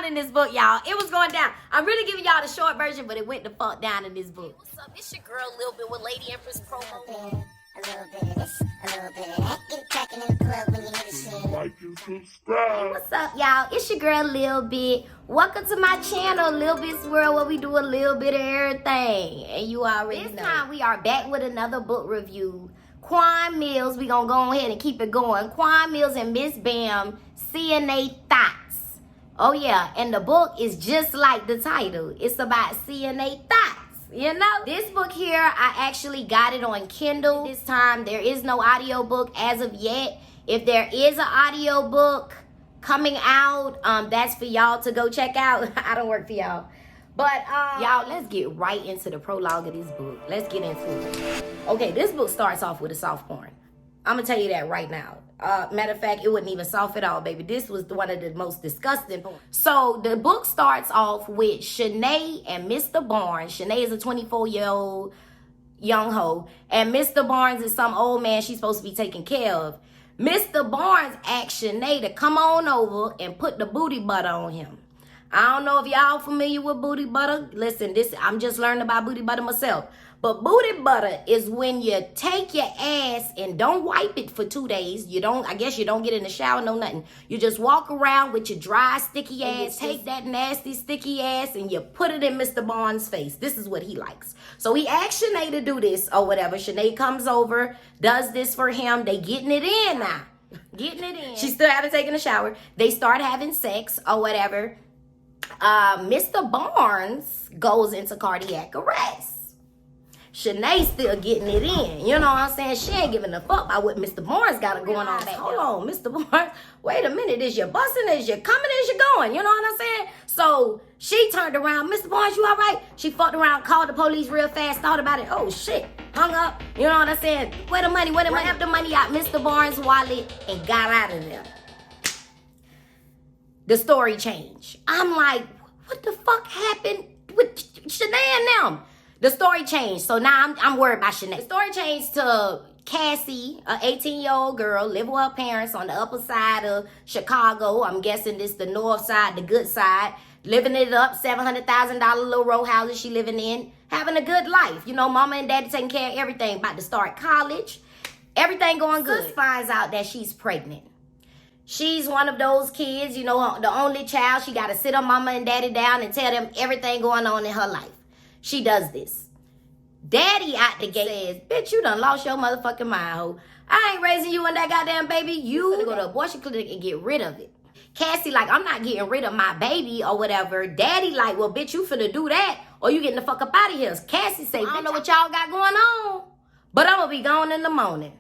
down in this book, y'all. It was going down. I'm really giving y'all the short version, but it went the fuck down in this book. Hey, what's up? It's your girl, Lil Bit with Lady Empress promo. A little bit of this, a little bit of that. Get it cracking in the club when you hear the shit. Like and subscribe. What's up, y'all? It's your girl, Lil Bit. Welcome to my channel, Lil Bit's World, where we do a little bit of everything. And you already know. This time, we are back with another book review. Quan Millz, we gonna go ahead and keep it going. Quan Millz and Ms Bam, CNA Thots. Oh yeah, and the book is just like the title. It's about CNA Thots. You know, this book here, I actually got it on Kindle this time. There is no audiobook as of yet. If there is an audiobook coming out, that's for y'all to go check out. I don't work for y'all. But y'all, let's get right into the prologue of this book. Let's get into it. Okay, this book starts off with a soft porn. I'm gonna tell you that right now. Matter of fact, it wasn't even soft at all, baby. This was one of the most disgusting porn. So the book starts off with Shanae and Mr. Barnes. Shanae is a 24-year-old young hoe, and Mr. Barnes is some old man she's supposed to be taking care of. Mr. Barnes asked Shanae to come on over and put the booty butter on him. I don't know if y'all familiar with booty butter. Listen, I'm just learning about booty butter myself. But booty butter is when you take your ass and don't wipe it for 2 days. I guess you don't get in the shower, no nothing. You just walk around with your dry, sticky ass, take that nasty, sticky ass, and you put it in Mr. Barnes' face. This is what he likes. So he asked Shanae to do this or whatever. Shanae comes over, does this for him. They getting it in now. Getting it in. She still haven't taken a shower. They start having sex or whatever. Mr. Barnes goes into cardiac arrest. Shanae still getting it in. You know what I'm saying? She ain't giving a fuck about what Mr. Barnes got going on back. Hold on, Mr. Barnes. Wait a minute. Is you busting? Is you coming? Is you going? You know what I'm saying? So she turned around. Mr. Barnes, you all right? She fucked around, called the police real fast, thought about it. Oh, shit. Hung up. You know what I'm saying? Where the money? Where the money? Have the money out Mr. Barnes' wallet and got out of there. The story changed. I'm like, what the fuck happened with Shanae and them? The story changed. So now I'm worried about Shanae. The story changed to Cassie, an 18-year-old girl, living with her parents on the upper side of Chicago. I'm guessing this the north side, the good side. Living it up, $700,000 little row houses she living in. Having a good life. You know, mama and daddy taking care of everything. About to start college. Everything going good. Sis finds out that she's pregnant. She's one of those kids, you know, the only child. She got to sit her mama and daddy down and tell them everything going on in her life. She does this. Daddy out the gate says, bitch, you done lost your motherfucking mind, ho. I ain't raising you and that goddamn baby. You finna go to abortion clinic and get rid of it. Cassie like, I'm not getting rid of my baby or whatever. Daddy like, well, bitch, you finna do that or you getting the fuck up out of here. Cassie say, I don't know what y'all got going on, but I'm gonna be gone in the morning.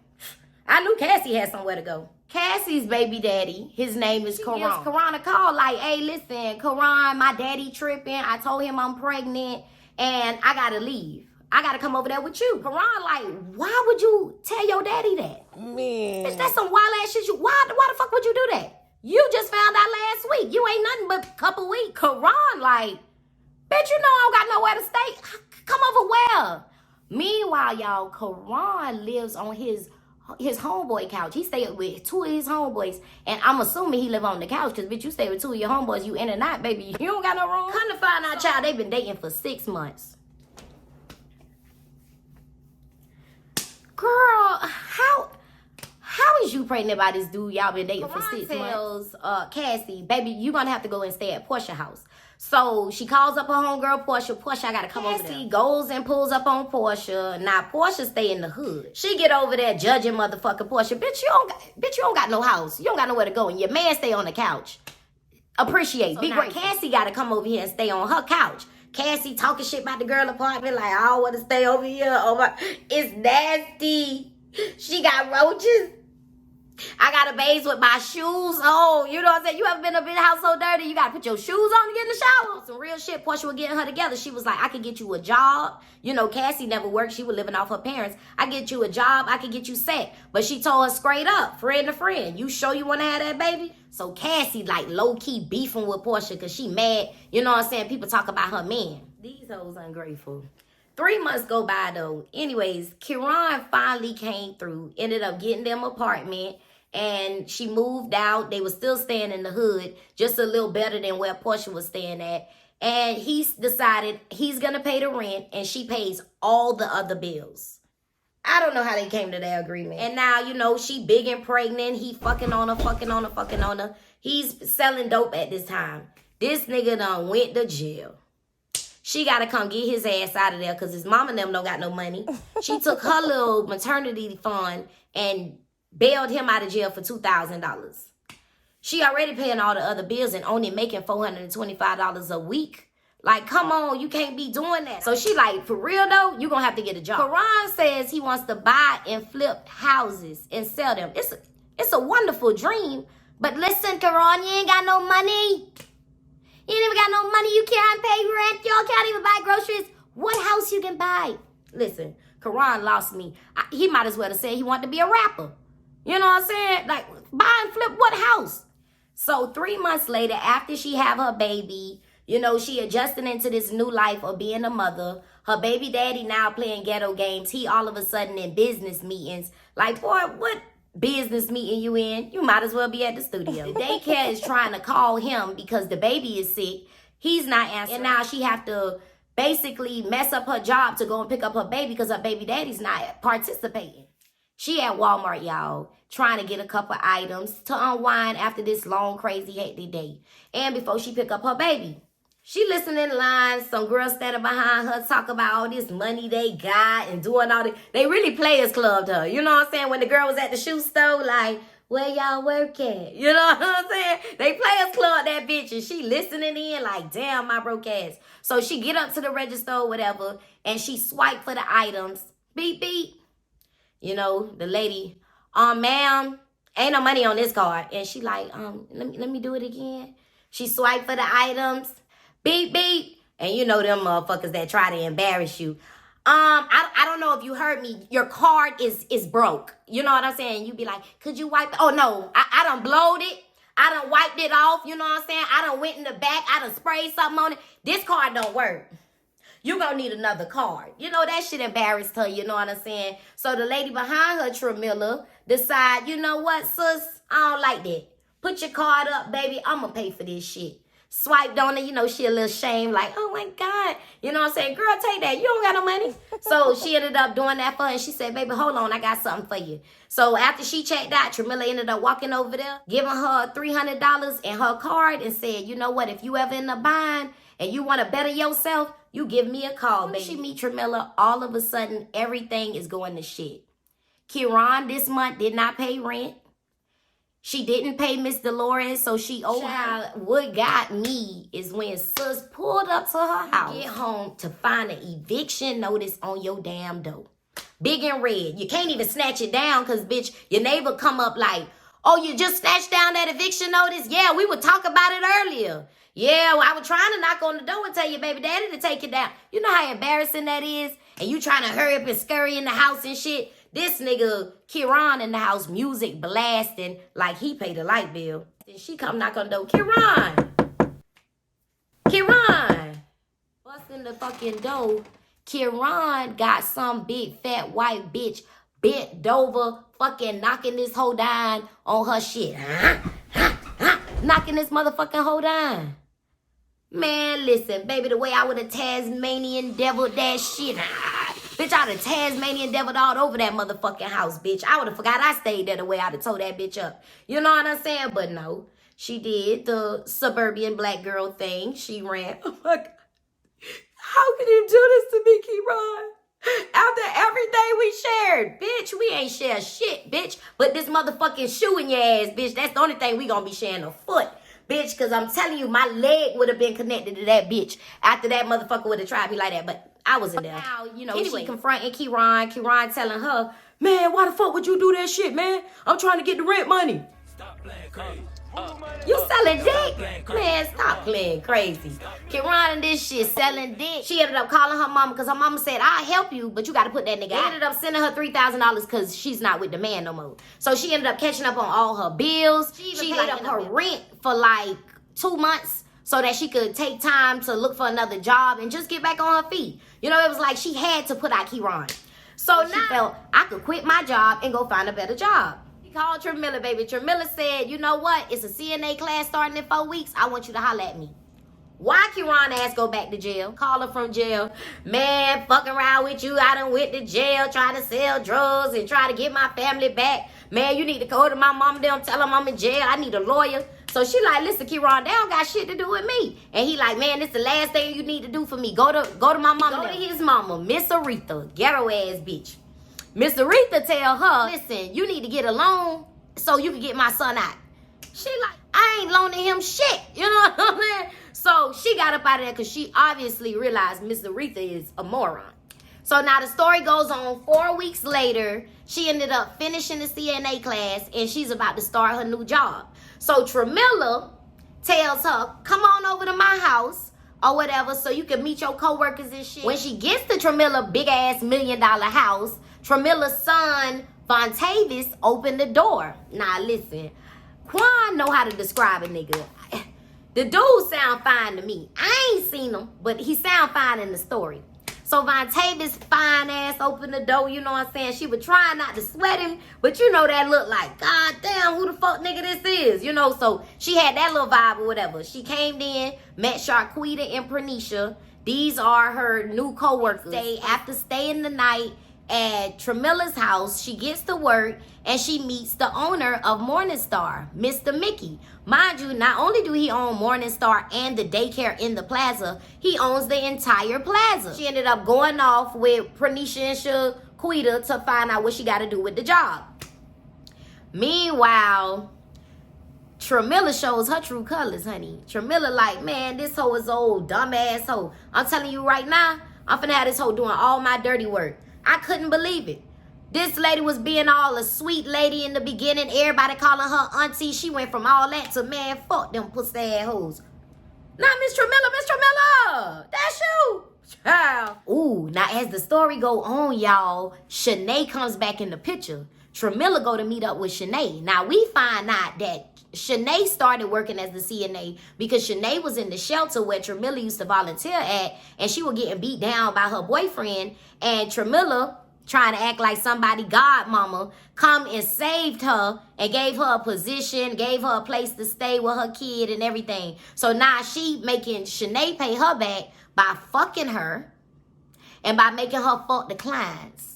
I knew Cassie had somewhere to go. Cassie's baby daddy, his name is Karan. Gives Karan a call like, hey, listen, Karan, my daddy tripping. I told him I'm pregnant and I gotta leave. I gotta come over there with you. Karan like, why would you tell your daddy that? Man. Bitch, that's some wild ass shit. Why the fuck would you do that? You just found out last week. You ain't nothing but a couple weeks. Karan like, bitch, you know I don't got nowhere to stay. Come over where? Meanwhile, y'all, Karan lives on his homeboy couch. He stayed with 2 of his homeboys. And I'm assuming he live on the couch. Because, bitch, you stay with 2 of your homeboys. You in and out, baby. You don't got no room. Come to find out, child, they've been dating for 6 months. Girl, how is you pregnant by this dude y'all been dating for 6 months? Cassie, baby, you gonna have to go and stay at Portia's house. So she calls up her homegirl Portia. Portia, I gotta come over there. Cassie goes and pulls up on Portia. Now Portia stay in the hood. She get over there judging motherfucking Portia. Bitch, you don't got no house. You don't got nowhere to go. And your man stay on the couch. Appreciate. So be great. Cassie gotta come over here and stay on her couch. Cassie talking shit about the girl apartment like, I don't want to stay over here. Oh my, it's nasty. She got roaches. I got to bathe with my shoes on. You know what I'm saying? You ever been up in the house so dirty, you got to put your shoes on to get in the shower? Some real shit. Portia was getting her together. She was like, I could get you a job. You know, Cassie never worked. She was living off her parents. I get you a job. I could get you set. But she told her straight up, friend to friend, you sure you want to have that baby? So Cassie like low-key beefing with Portia because she mad. You know what I'm saying? People talk about her man. These hoes ungrateful. 3 months go by though. Anyways, Kiran finally came through. Ended up getting them apartment. and she moved out. They were still staying in the hood, just a little better than where Portia was staying at. And he's decided he's going to pay the rent, and she pays all the other bills. I don't know how they came to that agreement. And now, you know, she big and pregnant. He fucking on her. He's selling dope at this time. This nigga done went to jail. She got to come get his ass out of there because his mama and them don't got no money. She took her little maternity fund and bailed him out of jail for $2,000. She already paying all the other bills and only making $425 a week. Like, come on, you can't be doing that. So she like, for real though, you gonna have to get a job. Quan says he wants to buy and flip houses and sell them. It's a wonderful dream. But listen, Quan, you ain't got no money. You ain't even got no money. You can't pay rent. Y'all can't even buy groceries. What house you can buy? Listen, Quan lost me. He might as well have said he wanted to be a rapper. You know what I'm saying? Like, buy and flip what house? So 3 months later, after she have her baby, you know, she adjusting into this new life of being a mother. Her baby daddy now playing ghetto games. He all of a sudden in business meetings. Like, boy, what business meeting you in? You might as well be at the studio. The daycare is trying to call him because the baby is sick. He's not answering. And now she have to basically mess up her job to go and pick up her baby because her baby daddy's not participating. She at Walmart, y'all, trying to get a couple items to unwind after this long, crazy, hectic day. And before she pick up her baby, she listening in lines, some girls standing behind her talk about all this money they got and doing all this. They really Players Clubbed her. You know what I'm saying? When the girl was at the shoe store, like, where y'all work at? You know what I'm saying? They Players Club that bitch, and she listening in like, damn, my broke ass. So she get up to the register or whatever, and she swipe for the items. Beep, beep. You know, the lady, ma'am, ain't no money on this card. And she like, let me do it again. She swipe for the items. Beep, beep. And you know them motherfuckers that try to embarrass you. I don't know if you heard me. Your card is broke. You know what I'm saying? You be like, could you wipe it? Oh, no. I done blowed it. I done wiped it off. You know what I'm saying? I done went in the back. I done sprayed something on it. This card don't work. You gonna need another card. You know, that shit embarrassed her, you know what I'm saying? So the lady behind her, Tramilla, decide, you know what, sis? I don't like that. Put your card up, baby. I'm gonna pay for this shit. Swiped on it, you know, she a little shame, like, oh my God. You know what I'm saying? Girl, take that. You don't got no money. So she ended up doing that for her, and she said, baby, hold on, I got something for you. So after she checked out, Tramilla ended up walking over there, giving her $300 and her card and said, you know what, if you ever in a bind and you want to better yourself, you give me a call, baby. When she meet Tramilla, all of a sudden, everything is going to shit. Quan this month did not pay rent. She didn't pay Miss Dolores, so she owed her. What got me is when sis pulled up to her house, get home to find an eviction notice on your damn door. Big and red. You can't even snatch it down because, bitch, your neighbor come up like, oh, you just snatched down that eviction notice? Yeah, we would talk about it earlier. Yeah, well, I was trying to knock on the door and tell your baby daddy to take it down. You know how embarrassing that is? And you trying to hurry up and scurry in the house and shit? This nigga, Quan, in the house, music blasting like he paid a light bill. Then she come knock on the door. Quan! Busting the fucking door. Quan got some big fat white bitch bent over, fucking knocking this hoe down on her shit. Knocking this motherfucking hoe down. Man, listen, baby, the way I would have Tasmanian deviled that shit. Bitch, I would have Tasmanian deviled all over that motherfucking house, bitch. I would have forgot I stayed there the way I would have told that bitch up. You know what I'm saying? But no, she did the suburban black girl thing. She ran. Oh my God. How can you do this to me, Quan? After everything we shared, bitch, we ain't share shit, bitch. But this motherfucking shoe in your ass, bitch, that's the only thing we gonna be sharing, a foot. Bitch, because I'm telling you, my leg would have been connected to that bitch after that motherfucker would have tried me like that. But I wasn't there. Now, you know, anyway, she confronting Quan telling her, man, why the fuck would you do that shit, man? I'm trying to get the rent money. Stop playing crazy. You selling dick? Man, stop playing crazy. Quan and this shit selling dick. She ended up calling her mama because her mama said, I'll help you, but you got to put that nigga out. Ended up sending her $3,000 because she's not with the man no more. So she ended up catching up on all her bills. She paid up her rent for like 2 months so that she could take time to look for another job and just get back on her feet. You know, it was like she had to put out Quan. So now she felt I could quit my job and go find a better job. called Tramilla, baby. Tramilla said, you know what? It's a CNA class starting in 4 weeks. I want you to holler at me. Why Kieran ass go back to jail? Call her from jail. Man, fucking around with you. I done went to jail trying to sell drugs and try to get my family back. Man, you need to go to my mom and them, tell them I'm in jail. I need a lawyer. So she like, listen, Kieran, they don't got shit to do with me. And he like, man, this the last thing you need to do for me. Go to my mama. Go to his mama, Miss Aretha, ghetto ass bitch. Miss Aretha tell her, listen, you need to get a loan so you can get my son out. She like, I ain't loaning him shit. You know what I'm saying? So she got up out of there because she obviously realized Miss Aretha is a moron. So now the story goes on. 4 weeks later, she ended up finishing the CNA class and she's about to start her new job. So Tramilla tells her, come on over to my house or whatever so you can meet your coworkers and shit. When she gets to Tramilla's big ass $1 million house, Tramilla's son, Vontavis, opened the door. Now listen, Quan know how to describe a nigga. The dude sound fine to me. I ain't seen him, but he sound fine in the story. So Vontavis fine ass opened the door, you know what I'm saying? She was trying not to sweat him, but you know that look like, God damn, who the fuck nigga this is? You know, so she had that little vibe or whatever. She came in, met Sharquita and Pernisha. These are her new co-workers. After staying the night at Tramilla's house, she gets to work and she meets the owner of Morningstar, Mr. Mickey. Mind you, not only do he own Morningstar and the daycare in the plaza, he owns the entire plaza. She ended up going off with Pernisha and Shaquita to find out what she got to do with the job. Meanwhile, Tramilla shows her true colors, honey. Tramilla like, man, this hoe is old, dumbass hoe. I'm telling you right now, I'm finna have this hoe doing all my dirty work. I couldn't believe it. This lady was being all a sweet lady in the beginning. Everybody calling her auntie. She went from all that to, man, fuck them pussy ass hoes. Now, Miss Tramilla, that's you. Child. Ooh, now as the story go on, y'all, Shanae comes back in the picture. Tramilla go to meet up with Shanae. Now, we find out that Shanae started working as the CNA because Shanae was in the shelter where Tramilla used to volunteer at, and she was getting beat down by her boyfriend, and Tramilla, trying to act like somebody godmama, come and saved her and gave her a position, gave her a place to stay with her kid and everything. So now she making Shanae pay her back by fucking her and by making her fuck the clients.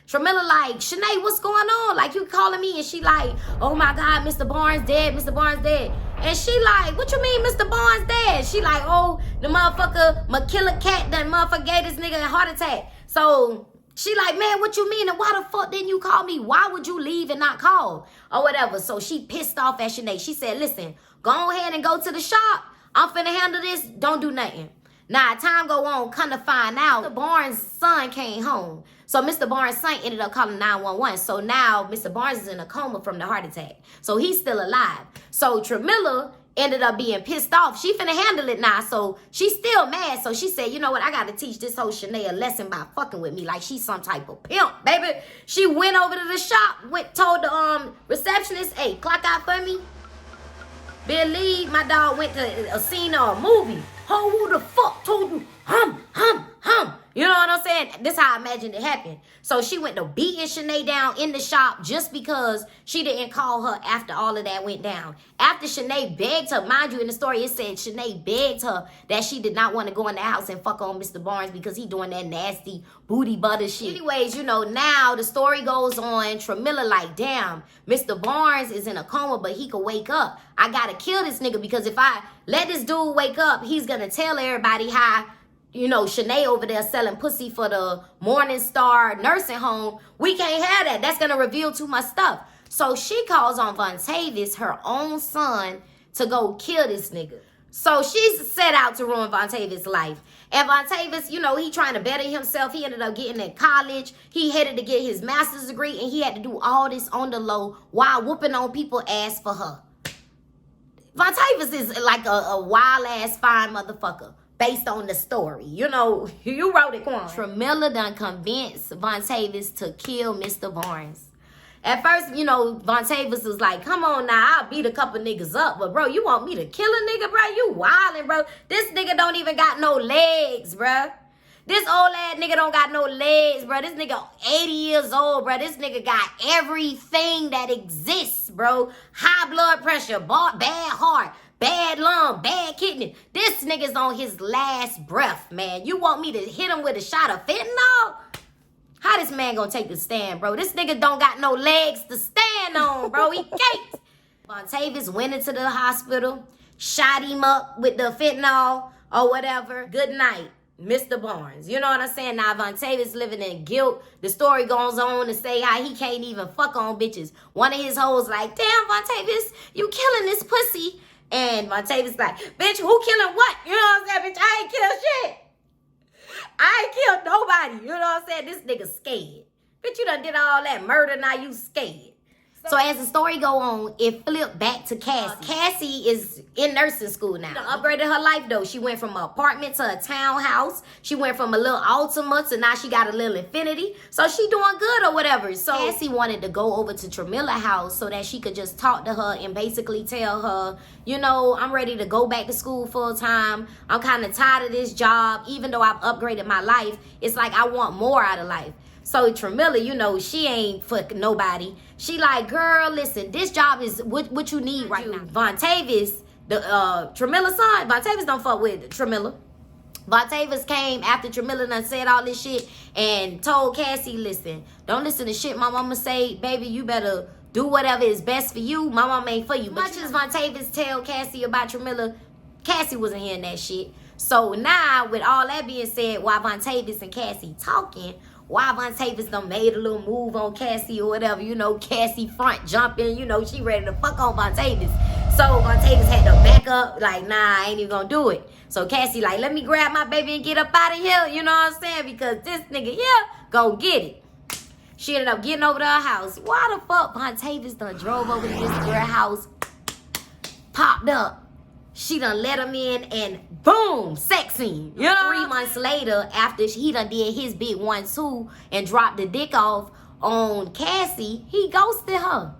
Tramilla like, Shanae, what's going on? Like, you calling me? And she like, oh my God, Mr. Barnes dead, Mr. Barnes dead. And she like, what you mean Mr. Barnes dead? She like, oh, the motherfucker, my killer cat, that motherfucker gave this nigga a heart attack. So she like, man, what you mean? And why the fuck didn't you call me? Why would you leave and not call? Or whatever. So she pissed off at Shanae. She said, listen, go ahead and go to the shop. I'm finna handle this. Don't do nothing. Now, time go on, come to find out, Mr. Barnes' son came home. So Mr. Barnes' son ended up calling 911. So now Mr. Barnes is in a coma from the heart attack. So he's still alive. So Tramilla ended up being pissed off. She finna handle it now. So she's still mad. So she said, you know what? I got to teach this whole Shanae a lesson by fucking with me like she's some type of pimp, baby. She went over to the shop, told the receptionist, hey, clock out for me. Believe my dog went to a scene or a movie. Oh, who the fuck told you? Hum. You know what I'm saying? This is how I imagined it happened. So she went to beating Shanae down in the shop just because she didn't call her after all of that went down. After Shanae begged her, mind you, in the story it said Shanae begged her that she did not want to go in the house and fuck on Mr. Barnes because he doing that nasty booty butter shit. Anyways, you know, now the story goes on. Tramilla like, damn, Mr. Barnes is in a coma, but he could wake up. I gotta kill this nigga because if I let this dude wake up, he's gonna tell everybody how, you know, Shanae over there selling pussy for the Morningstar nursing home. We can't have that. That's going to reveal too much stuff. So she calls on Vontavis, her own son, to go kill this nigga. So she's set out to ruin Vontavis' life. And Vontavis, you know, he trying to better himself. He ended up getting in college. He headed to get his master's degree. And he had to do all this on the low while whooping on people's ass for her. Vontavis is like a wild-ass fine motherfucker. Based on the story. You know, you wrote it, Quan. Tramilla done convinced Vontavis to kill Mr. Barnes. At first, you know, Vontavis was like, come on now, I'll beat a couple niggas up. But, bro, you want me to kill a nigga, bro? You wildin', bro. This nigga don't even got no legs, bro. This old ass nigga don't got no legs, bro. This nigga 80 years old, bro. This nigga got everything that exists, bro. High blood pressure, bad heart, bad lung, bad kidney. This nigga's on his last breath, man. You want me to hit him with a shot of fentanyl? How this man gonna take the stand, bro? This nigga don't got no legs to stand on, bro. He can't. Vontavis went into the hospital, shot him up with the fentanyl or whatever. Good night, Mr. Barnes. You know what I'm saying? Now, Vontavis living in guilt. The story goes on to say how he can't even fuck on bitches. One of his hoes like, damn, Vontavis, you killing this pussy. And Vontavis like, bitch, who killing what? You know what I'm saying? Bitch, I ain't kill shit. I ain't killed nobody. You know what I'm saying? This nigga scared. Bitch, you done did all that murder, now you scared. So as the story go on, it flipped back to Cassie. Cassie is in nursing school now. She done upgraded her life though. She went from an apartment to a townhouse. She went from a little Altima to now she got a little Infinity. So she doing good or whatever. So Cassie wanted to go over to Tramilla house so that she could just talk to her and basically tell her, you know, I'm ready to go back to school full time. I'm kind of tired of this job. Even though I've upgraded my life, it's like I want more out of life. So Tramilla, you know, she ain't fuck nobody. She like, girl, listen, this job is what you need right now. Vontavis, the Tramilla's son, Vontavis don't fuck with Tramilla. Vontavis came after Tramilla done said all this shit and told Cassie, listen, don't listen to shit my mama say, baby, you better do whatever is best for you. My mama ain't for you. Much as Vontavis tell Cassie about Tramilla, Cassie wasn't hearing that shit. So now, with all that being said, while Vontavis and Cassie talking, why Vontavis done made a little move on Cassie or whatever, you know, Cassie front jumping, you know, she ready to fuck on Vontavis. So Vontavis had to back up, like, nah, I ain't even gonna do it. So Cassie like, let me grab my baby and get up out of here, you know what I'm saying? Because this nigga here gon' get it. She ended up getting over to her house. Why the fuck Vontavis done drove over to this girl house, popped up. She done let him in and boom, sex scene. You know? 3 months later, after he done did his big 1-2 and dropped the dick off on Cassie, he ghosted her.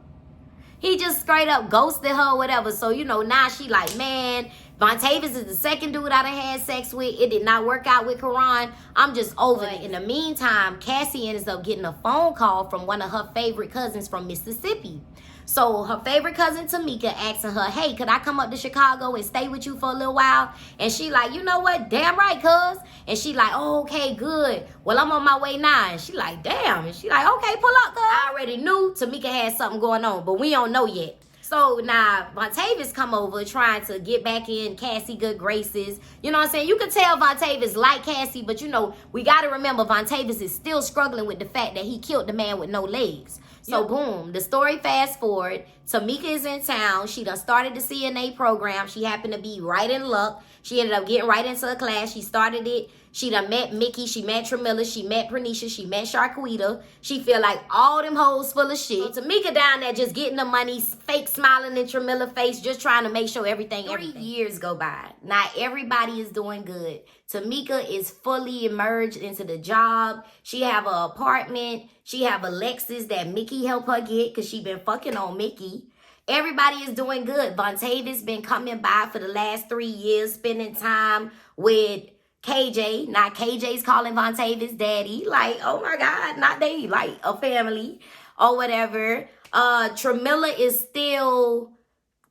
He just straight up ghosted her or whatever. So, you know, now she like, man, Vontavis is the second dude I done had sex with. It did not work out with Karan. I'm just over it. In the meantime, Cassie ends up getting a phone call from one of her favorite cousins from Mississippi. So her favorite cousin Tamika asking her, hey, could I come up to Chicago and stay with you for a little while? And she like, you know what? Damn right, cuz. And she like, oh, okay, good. Well, I'm on my way now. And she like, damn. And she like, okay, pull up, cuz. I already knew Tamika had something going on, but we don't know yet. So now Vontavis come over trying to get back in Cassie good graces. You know what I'm saying? You can tell Vontavis like Cassie, but you know, we got to remember Vontavis is still struggling with the fact that he killed the man with no legs. So boom, the story fast forward. Tamika is in town. She done started the CNA program. She happened to be right in luck. She ended up getting right into a class. She started it. She done met Mickey. She met Tramilla. She met Pernisha. She met Sharquita. She feel like all them hoes full of shit. So Tamika down there just getting the money, fake smiling in Tramilla's face, just trying to make sure everything. 3 years go by. Now everybody is doing good. Tamika is fully emerged into the job. She have an apartment. She have a Lexus that Mickey helped her get because she been fucking on Mickey. Everybody is doing good. Vontavis been coming by for the last 3 years, spending time with KJ. Now KJ's calling Vontavis daddy. Like, oh my God, not they, like a family or whatever. Tramilla is still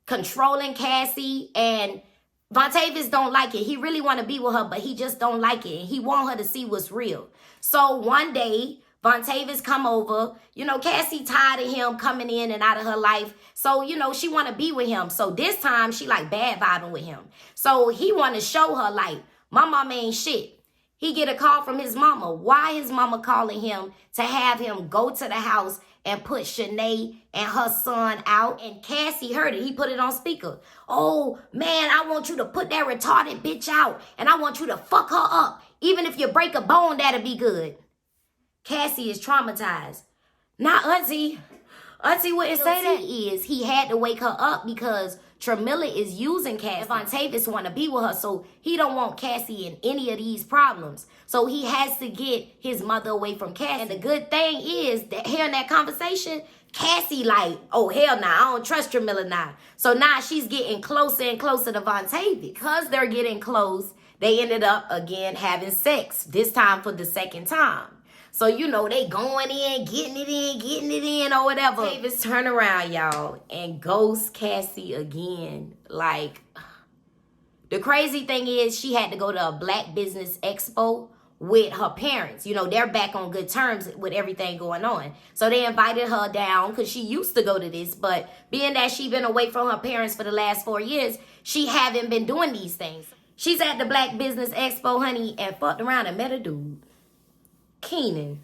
controlling Cassie, and Vontavis don't like it. He really want to be with her, but he just don't like it. He want her to see what's real. So one day, Vontavis come over. You know, Cassie tired of him coming in and out of her life. So, you know, she want to be with him. So this time, she like bad vibing with him. So he want to show her like, my mama ain't shit. He get a call from his mama. Why his mama calling him to have him go to the house and put Shanae and her son out? And Cassie heard it. He put it on speaker. Oh, man, I want you to put that retarded bitch out. And I want you to fuck her up. Even if you break a bone, that'll be good. Cassie is traumatized. Now, Auntie wouldn't say that. He had to wake her up because Tramilla is using Cassie. Vontavis want to be with her, so he don't want Cassie in any of these problems. So he has to get his mother away from Cassie. And the good thing is that hearing that conversation, Cassie like, oh, hell nah, I don't trust Tramilla now. So now she's getting closer and closer to Vontavis. Because they're getting close, They ended up again having sex, this time for the second time. So, you know, they going in, getting it in, or whatever. Davis turn around, y'all, and ghost Cassie again. Like, the crazy thing is she had to go to a Black Business Expo with her parents. You know, they're back on good terms with everything going on. So they invited her down because she used to go to this. But being that she been away from her parents for the last 4 years, she haven't been doing these things. She's at the Black Business Expo, honey, and fucked around and met a dude. Keenan.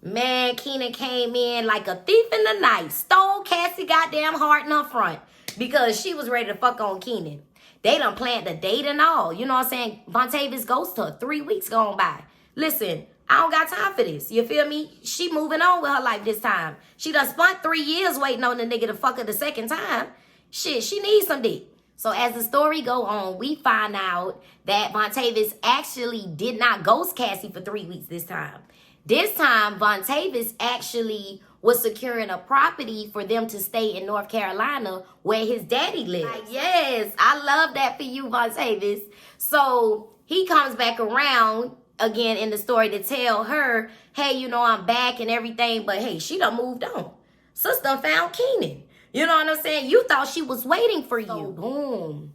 Man, Keenan came in like a thief in the night. Stole Cassie goddamn heart in her front because she was ready to fuck on Keenan. They done planned a date and all. You know what I'm saying? Vontavis ghosted her 3 weeks gone by. Listen, I don't got time for this. You feel me? She moving on with her life this time. She done spent 3 years waiting on the nigga to fuck her the second time. Shit, she needs some dick. So as the story go on, we find out that Vontavis actually did not ghost Cassie for 3 weeks this time. This time, Vontavis actually was securing a property for them to stay in North Carolina where his daddy lives. Like, yes, I love that for you, Vontavis. So he comes back around again in the story to tell her, hey, you know, I'm back and everything, but hey, she done moved on. Sister found Keenan. You know what I'm saying? You thought she was waiting for you. So, boom.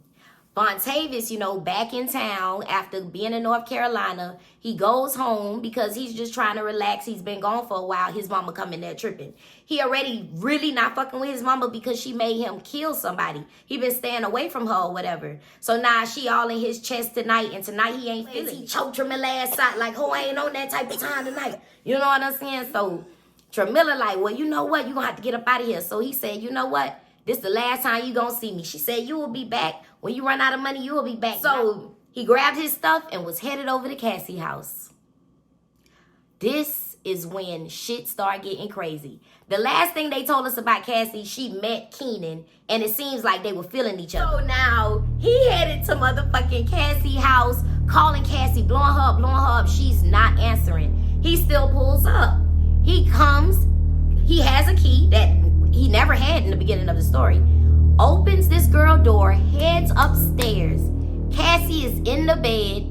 Vontavis, you know, back in town after being in North Carolina. He goes home because he's just trying to relax. He's been gone for a while. His mama coming there tripping. He already really not fucking with his mama because she made him kill somebody. He been staying away from her or whatever. So now she all in his chest tonight, and tonight he ain't feeling. He choked Tramilla ass out like, oh, I ain't on that type of time tonight. You know what I'm saying? So Tramilla like, well, you know what? You gonna have to get up out of here. So he said, you know what? This the last time you gonna see me. She said, you will be back. When you run out of money, you will be back. So he grabbed his stuff and was headed over to Cassie's house. This is when shit started getting crazy. The last thing they told us about Cassie, she met Keenan, and it seems like they were feeling each other. So now he headed to motherfucking Cassie's house, calling Cassie, blowing her up. She's not answering. He still pulls up. He comes. He has a key that he never had in the beginning of the story. Opens this girl door, heads upstairs. Cassie is in the bed.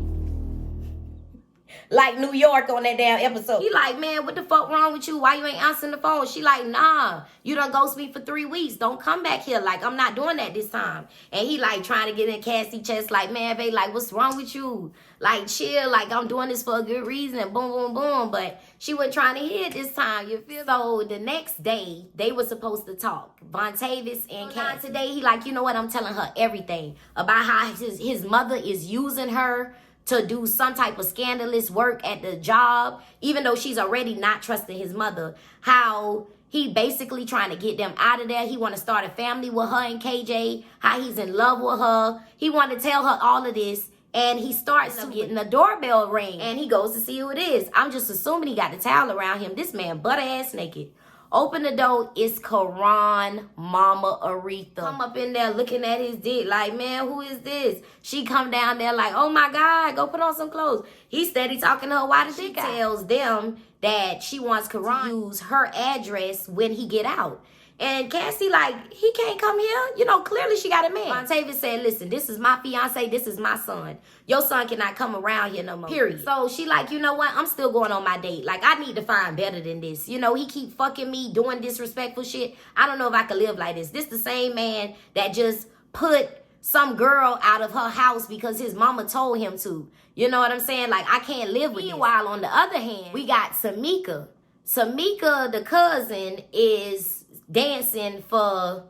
Like New York on that damn episode. He like, man, what the fuck wrong with you? Why you ain't answering the phone? She like, nah, you done ghost me for 3 weeks. Don't come back here. Like, I'm not doing that this time. And he like trying to get in Cassie's chest like, man, babe, like, what's wrong with you? Like, chill. Like, I'm doing this for a good reason. And boom, boom, boom. But she wasn't trying to hear it this time. You feel? So the next day, they were supposed to talk. Vontavis and Cassie. Today, he like, you know what? I'm telling her everything about how his mother is using her to do some type of scandalous work at the job, even though she's already not trusting his mother. How he basically trying to get them out of there. He want to start a family with her and KJ. How he's in love with her. He want to tell her all of this. And he starts getting the doorbell ring. And he goes to see who it is. I'm just assuming he got the towel around him. This man butt ass naked. Open the door, it's Karan Mama Aretha. Come up in there looking at his dick like, man, who is this? She come down there like, oh my God, go put on some clothes. He steady talking to her while the dick out. Tells them that she wants Karan to use her address when he get out. And Cassie like, he can't come here. You know, clearly she got a man. Vontavis said, listen, this is my fiance. This is my son. Your son cannot come around here no more. Period. So she like, you know what? I'm still going on my date. Like, I need to find better than this. You know, he keep fucking me, doing disrespectful shit. I don't know if I could live like this. This the same man that just put some girl out of her house because his mama told him to. You know what I'm saying? Like, I can't live with this. Meanwhile, on the other hand, we got Samika. Samika, the cousin, is dancing for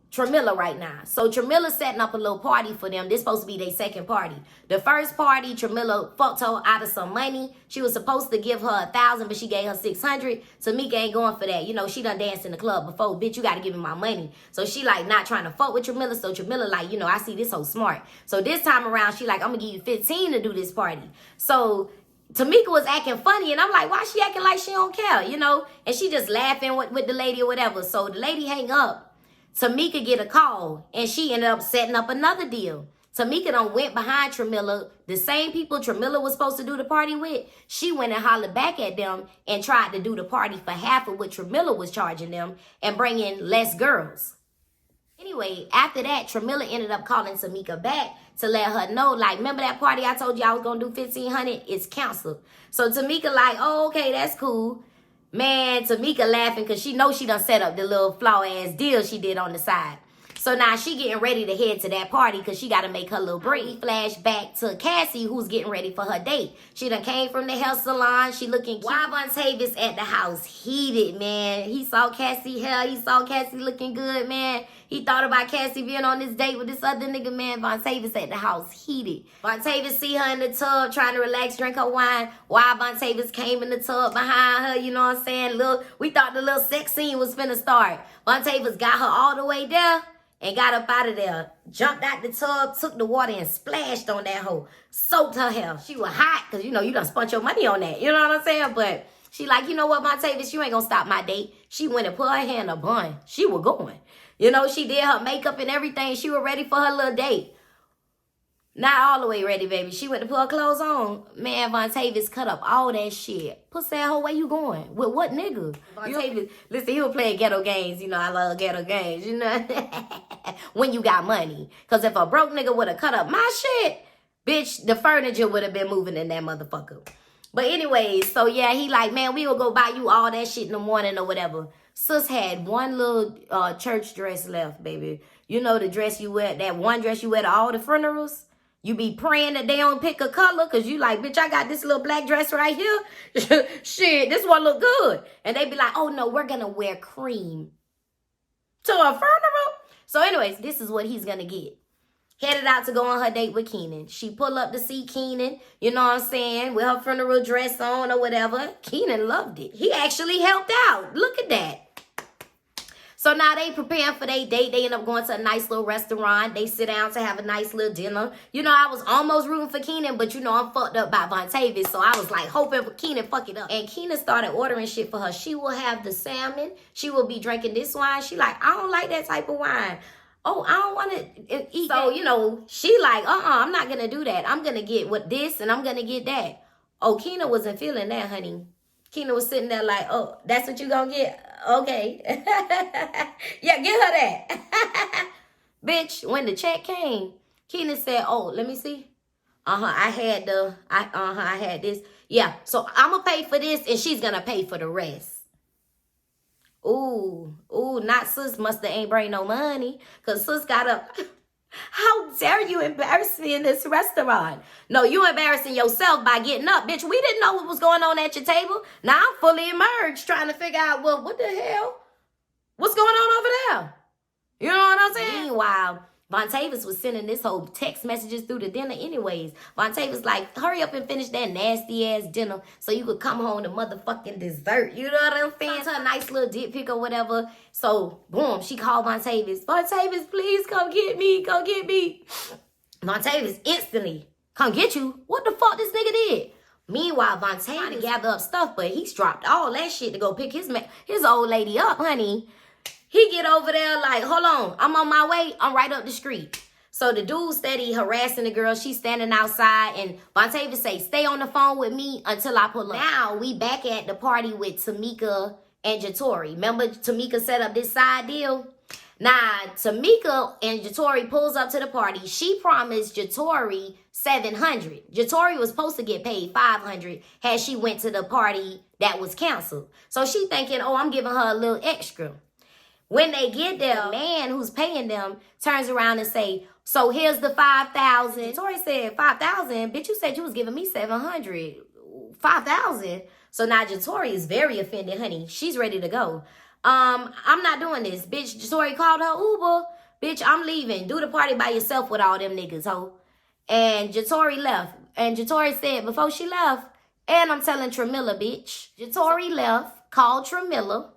Tramilla right now. So Tramilla's setting up a little party for them. This supposed to be their second party. The first party, Tramilla fucked her out of some money. She was supposed to give her 1,000, but she gave her 600. Samika ain't going for that. You know, she done danced in the club before. Bitch, you got to give me my money. So she like not trying to fuck with Tramilla. So Tramilla like, you know, I see this so smart. So this time around, she like, I'm going to give you 15 to do this party. So Tamika was acting funny, and I'm like, why she acting like she don't care, you know? And she just laughing with the lady or whatever. So the lady hang up. Tamika get a call, and she ended up setting up another deal. Tamika done went behind Tramilla. The same people Tramilla was supposed to do the party with, she went and hollered back at them and tried to do the party for half of what Tramilla was charging them and bring in less girls. Anyway, after that, Tramilla ended up calling Tamika back to let her know, like, remember that party I told you I was going to do $1,500? It's canceled. So Tamika like, oh, okay, that's cool. Man, Tamika laughing because she knows she done set up the little flaw-ass deal she did on the side. So now she getting ready to head to that party because she got to make her little break. We flash back to Cassie, who's getting ready for her date. She done came from the hair salon. She looking cute. Why Vontavious at the house heated, man. He saw Cassie hair. He saw Cassie looking good, man. He thought about Cassie being on this date with this other nigga, man. Vontavious at the house heated. Vontavious see her in the tub trying to relax, drink her wine. While Vontavious came in the tub behind her, you know what I'm saying? We thought the little sex scene was finna start. Vontavious got her all the way there and got up out of there. Jumped out the tub, took the water and splashed on that hoe. Soaked her hair. She was hot because, you know, you done spent your money on that. You know what I'm saying? But she like, you know what, Vontavious, you ain't gonna stop my date. She went and put her hair in a bun. She was going. You know, she did her makeup and everything. She was ready for her little date. Not all the way ready, baby. She went to put her clothes on. Man, Vontavious cut up all that shit. Pussy hoe, where you going? With what nigga? Vontavious, listen, he was playing ghetto games. You know, I love ghetto games, you know. When you got money. Because if a broke nigga would have cut up my shit, bitch, the furniture would have been moving in that motherfucker. But anyways, so yeah, he like, man, we will go buy you all that shit in the morning or whatever. Sis had one little church dress left, baby. You know the dress you wear, that one dress you wear to all the funerals? You be praying that they don't pick a color because you like, bitch, I got this little black dress right here. Shit, this one look good. And they be like, oh, no, we're going to wear cream to a funeral. So anyways, this is what he's going to get. Headed out to go on her date with Keenan. She pull up to see Keenan, you know what I'm saying, with her funeral dress on or whatever. Keenan loved it. He actually helped out. Look at that. So now they preparing for their date. They end up going to a nice little restaurant. They sit down to have a nice little dinner. You know, I was almost rooting for Keenan, but you know, I'm fucked up by Vontavious. So I was like hoping for Keenan fuck it up. And Keenan started ordering shit for her. She will have the salmon. She will be drinking this wine. She like, I don't like that type of wine. Oh, I don't want to eat. So, you know, she like, I'm not going to do that. I'm going to get with this and I'm going to get that. Oh, Keenan wasn't feeling that, honey. Keenan was sitting there like, oh, that's what you going to get? Okay. Yeah, get her that. Bitch, when the check came, Keenan said, oh, let me see. I had this. Yeah, so I'm going to pay for this and she's going to pay for the rest. Ooh, not sis must have ain't bring no money. Because sis got up. How dare you embarrass me in this restaurant? No, you embarrassing yourself by getting up. Bitch, we didn't know what was going on at your table. Now I'm fully immersed trying to figure out, well, what the hell? What's going on over there? You know what I'm saying? Meanwhile, Vontavious was sending this whole text messages through the dinner anyways. Vontavious like, hurry up and finish that nasty-ass dinner so you could come home to motherfucking dessert. You know what I'm saying? To a nice little dick pic or whatever. So, boom, she called Vontavious. Vontavious, please come get me. Come get me. Vontavious instantly, come get you? What the fuck this nigga did? Meanwhile, Vontavious gather up stuff, but he's dropped all that shit to go pick his old lady up, honey. He get over there like, hold on, I'm on my way. I'm right up the street. So the dude steady harassing the girl. She's standing outside and Vontavious say, stay on the phone with me until I pull up. Now we back at the party with Tamika and Jatori. Remember Tamika set up this side deal? Now, Tamika and Jatori pulls up to the party. She promised Jatori $700. Jatori was supposed to get paid $500 had she went to the party that was canceled. So she thinking, oh, I'm giving her a little extra. When they get there, the man who's paying them turns around and say, so here's the $5,000. Tori said, $5,000? Bitch, you said you was giving me $700. $5,000? So now Jatori is very offended, honey. She's ready to go. I'm not doing this. Bitch, Jatori called her Uber. Bitch, I'm leaving. Do the party by yourself with all them niggas, ho. And Jatori left. And Jatori said before she left, and I'm telling Tramilla, bitch. Jatori left, called Tramilla.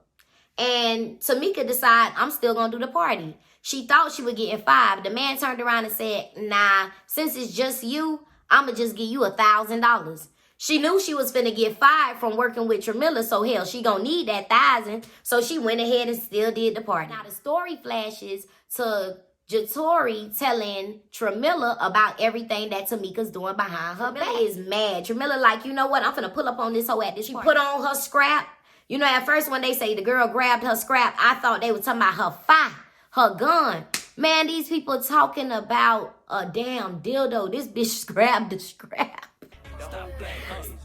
And Tamika decided, I'm still going to do the party. She thought she would get $5. The man turned around and said, nah, since it's just you, I'm going to just give you $1,000. She knew she was finna get fired from working with Tramilla, so hell, she going to need that $1,000. So she went ahead and still did the party. Now the story flashes to Jatori telling Tramilla about everything that Tamika's doing behind her back. Tramilla is mad. Tramilla like, you know what? I'm finna pull up on this hoe at this party. She put on her scrap. You know, at first when they say the girl grabbed her scrap, I thought they were talking about her her gun. Man, these people talking about a damn dildo. This bitch grabbed the strap.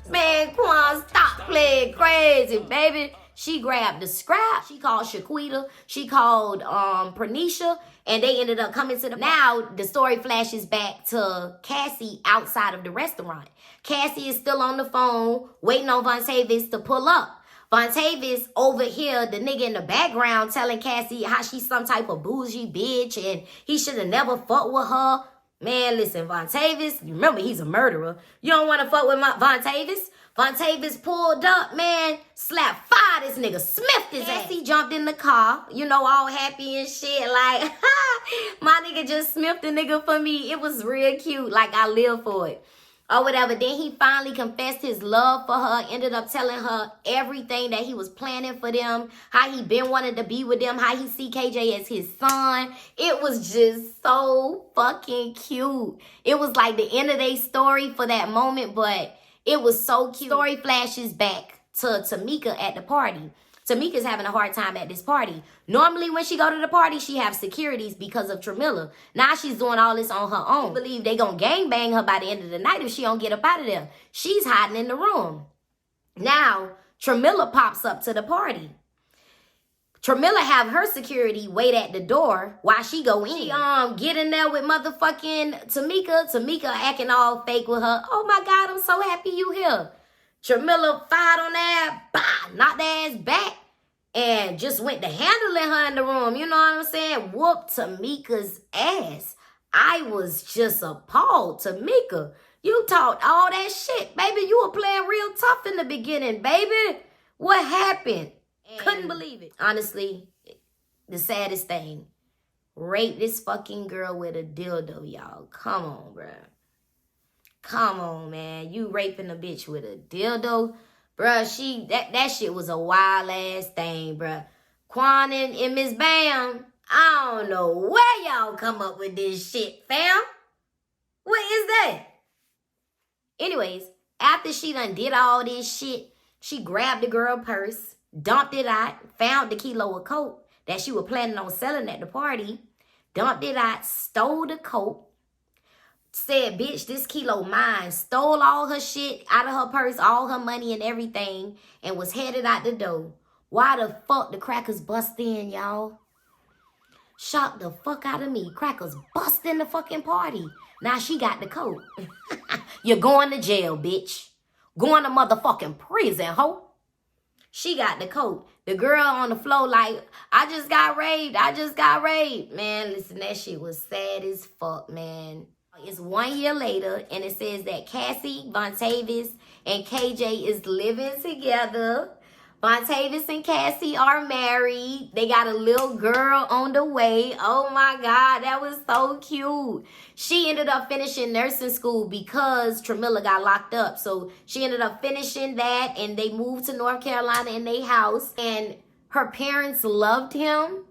Man, Quan, stop playing crazy, baby. She grabbed the scrap. She called Shaquita. She called Pernisha. And they ended up coming to the... Now, the story flashes back to Cassie outside of the restaurant. Cassie is still on the phone, waiting on Vontavis to pull up. Vontavis over here, the nigga in the background, telling Cassie how she's some type of bougie bitch and he should have never fucked with her. Man, listen, Vontavis, you remember he's a murderer. You don't want to fuck with Vontavis? Vontavis pulled up, man, slapped fire this nigga, smiffed his ass. He jumped in the car, you know, all happy and shit, like, my nigga just smiffed the nigga for me. It was real cute, like I live for it. Or whatever. Then he finally confessed his love for her, ended up telling her everything that he was planning for them, how he been wanting to be with them, how he see KJ as his son. It was just so fucking cute. It was like the end of their story for that moment, but it was so cute. Story flashes back to Tamika at the party. Tamika's having a hard time at this party. Normally, when she go to the party, she have securities because of Tramilla. Now she's doing all this on her own. I believe they gonna gangbang her by the end of the night if she don't get up out of there. She's hiding in the room. Now, Tramilla pops up to the party. Tramilla have her security wait at the door while she go in. She get in there with motherfucking Tamika. Tamika acting all fake with her. Oh my God, I'm so happy you here. Tramilla fired on that, bah, knocked the ass back, and just went to handling her in the room. You know what I'm saying? Whooped Tamika's ass. I was just appalled. Tamika, you talked all that shit. Baby, you were playing real tough in the beginning, baby. What happened? Couldn't believe it. Honestly, the saddest thing, rape this fucking girl with a dildo, y'all. Come on, bruh. Come on, man. You raping a bitch with a dildo. Bruh, that shit was a wild ass thing, bruh. Quan and Ms Bam, I don't know where y'all come up with this shit, fam. What is that? Anyways, after she done did all this shit, she grabbed the girl purse, dumped it out, found the kilo of coke that she was planning on selling at the party, dumped it out, stole the coke, said, bitch, this kilo mine, stole all her shit out of her purse, all her money and everything, and was headed out the door. Why the fuck the crackers bust in, y'all? Shocked the fuck out of me. Crackers bust in the fucking party. Now she got the coat. You're going to jail, bitch. Going to motherfucking prison, ho. She got the coat. The girl on the floor like, I just got raped. I just got raped. Man, listen, that shit was sad as fuck, man. It's 1 year later, and it says that Cassie, Vontavis, and KJ is living together. Vontavis and Cassie are married. They got a little girl on the way. Oh my God, that was so cute. She ended up finishing nursing school because Tramilla got locked up. So she ended up finishing that, and they moved to North Carolina in their house. And her parents loved him.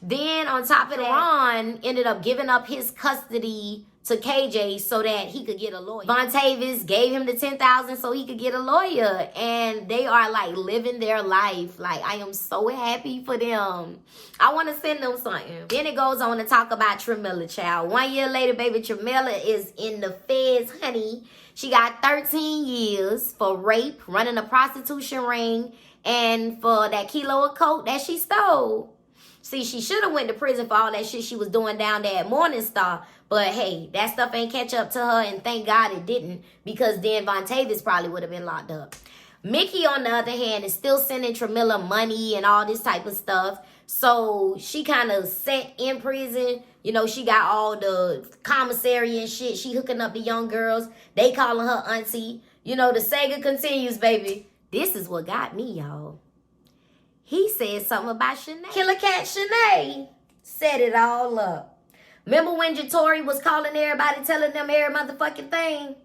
Then on top of that, Ron ended up giving up his custody to KJ so that he could get a lawyer. Vontavis gave him the $10,000 so he could get a lawyer. And they are like living their life. Like, I am so happy for them. I want to send them something. Then it goes on to talk about Tramilla, child. 1 year later, baby, Tramilla is in the feds, honey. She got 13 years for rape, running a prostitution ring, and for that kilo of coke that she stole. See, she should have went to prison for all that shit she was doing down there at Morningstar. But hey, that stuff ain't catch up to her, and thank God it didn't, because then Vontavis probably would have been locked up. Mickey, on the other hand, is still sending Tramilla money and all this type of stuff. So she kind of set in prison. You know, she got all the commissary and shit. She hooking up the young girls. They calling her auntie. You know, the saga continues, baby. This is what got me, y'all. He said something about Shanae. Killer Cat Shanae set it all up. Remember when Jatori was calling everybody, telling them every motherfucking thing?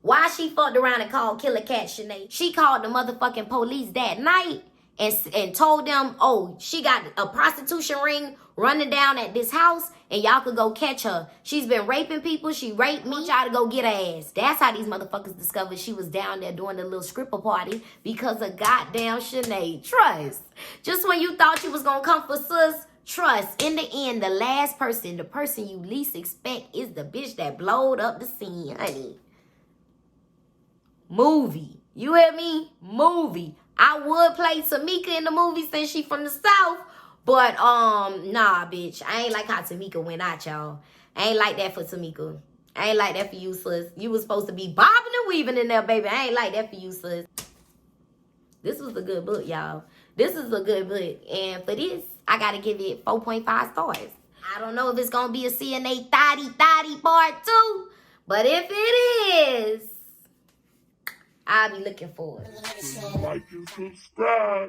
Why she fucked around and called Killer Cat Shanae? She called the motherfucking police that night and told them, oh, she got a prostitution ring running down at this house and y'all could go catch her. She's been raping people. She raped me. Y'all to go get her ass. That's how these motherfuckers discovered she was down there doing the little stripper party because of goddamn Shanae. Trust. Just when you thought you was going to come for sis, Trust, in the end, the last person, the person you least expect is the bitch that blowed up the scene, honey. Movie. You hear me? Movie. I would play Tamika in the movie since she from the South. But, nah, bitch. I ain't like how Tamika went out, y'all. I ain't like that for Tamika. I ain't like that for you, sis. You was supposed to be bobbing and weaving in there, baby. I ain't like that for you, sis. This was a good book, y'all. This is a good book. And for this, I got to give it 4.5 stars. I don't know if it's going to be a CNA Thots part 2. But if it is, I'll be looking for it. Like and subscribe.